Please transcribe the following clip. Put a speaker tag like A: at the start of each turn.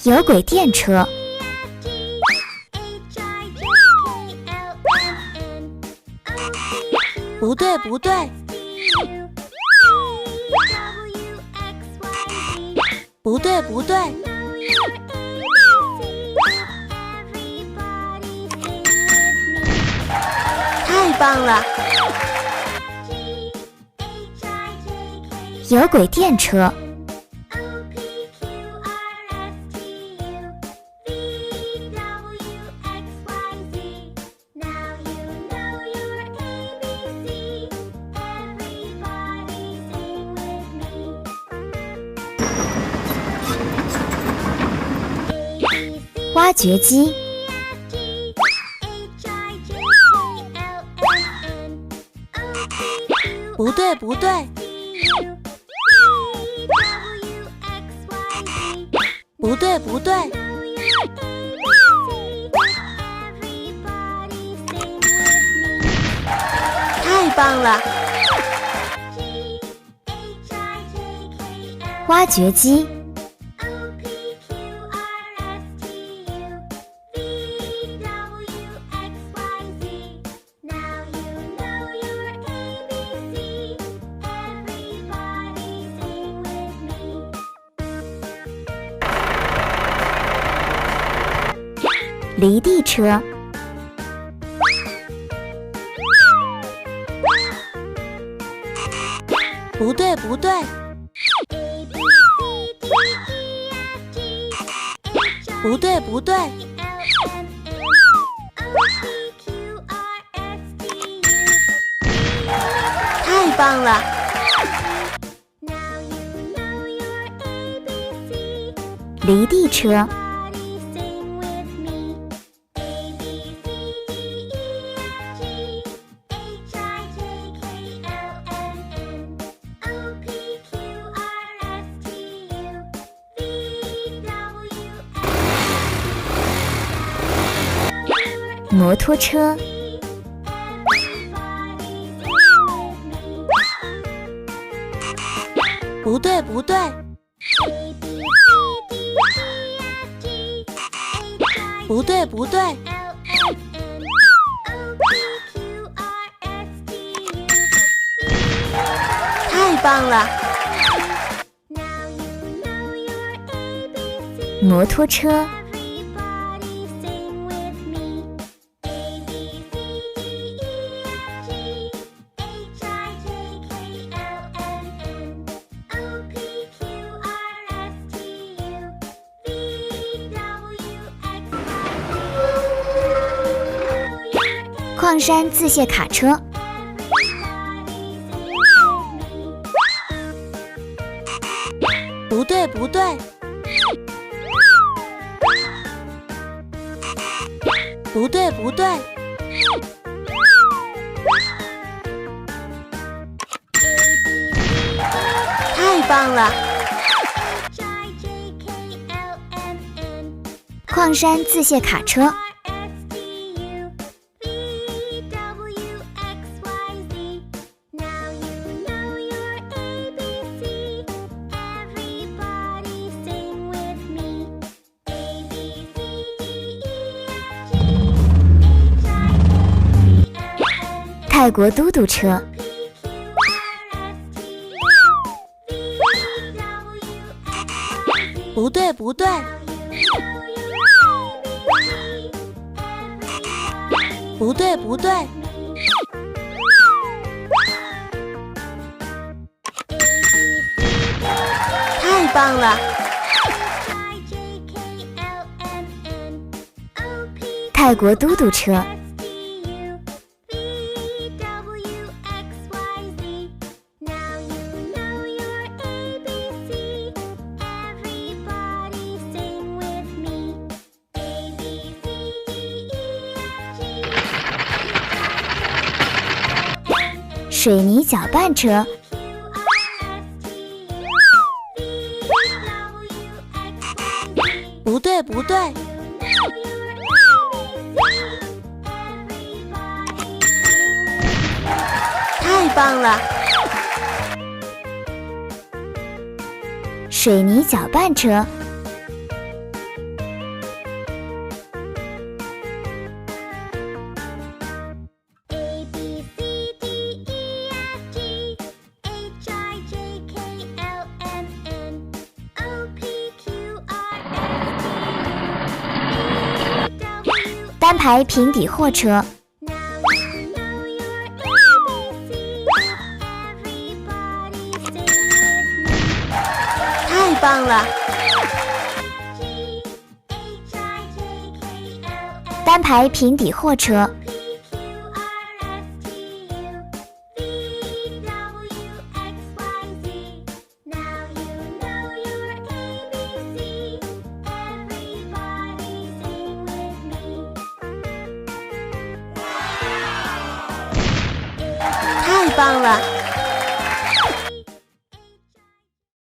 A: 有轨电车。
B: 不对，不对，不对，不对，太棒了！
A: 有轨电车。挖掘机。
B: 不对，不对，不对，不对，太棒了！
A: 挖掘机。离地车。
B: 不对，不对，不对，不对，太棒了！
A: 离地车。摩托车。
B: 不对，不对，不对，不对，太棒了！
A: 摩托车。矿山自卸卡车。
B: 不对，不对，不对，不对，太棒了！
A: 矿山自卸卡车。泰国嘟嘟车。
B: 不对，不对，不对，不对，太棒了！
A: 泰国嘟嘟车。水泥搅拌车。
B: 不对，不对，太棒了！
A: 水泥搅拌车。单排平底货车，
B: 太棒了！
A: 单排平底货车，
B: 太棒了！